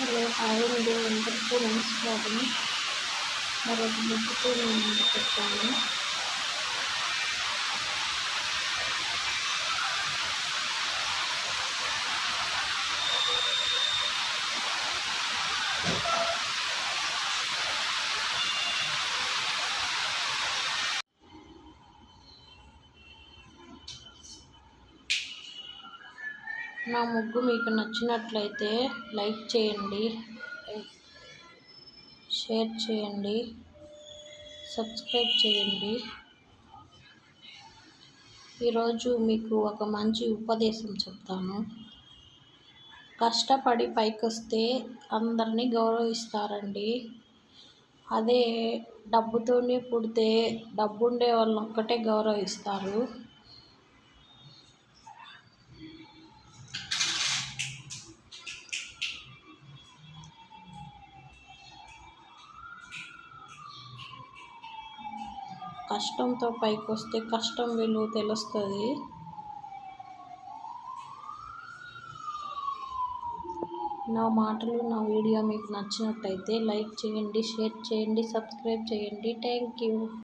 Hello hi అండి, అందరికీ నమస్కారం. మరొక బుక్తో నేను ముందుకు వచ్చాను. నా ముగ్గు మీకు నచ్చినట్లయితే లైక్ చేయండి, షేర్ చేయండి, సబ్స్క్రైబ్ చేయండి. ఈరోజు మీకు ఒక మంచి ఉపదేశం చెప్తాను. కష్టపడి పైకొస్తే అందరినీ గౌరవిస్తారండి. అదే డబ్బుతోనే పుడితే డబ్బుండే వాళ్ళని ఒక్కటే గౌరవిస్తారు. కష్టంతో పైకొస్తే కష్టం విలువ తెలుస్తుంది. నా మాటలు, నా వీడియో మీకు నచ్చినట్టయితే లైక్ చేయండి, షేర్ చేయండి, సబ్స్క్రైబ్ చేయండి. Thank you.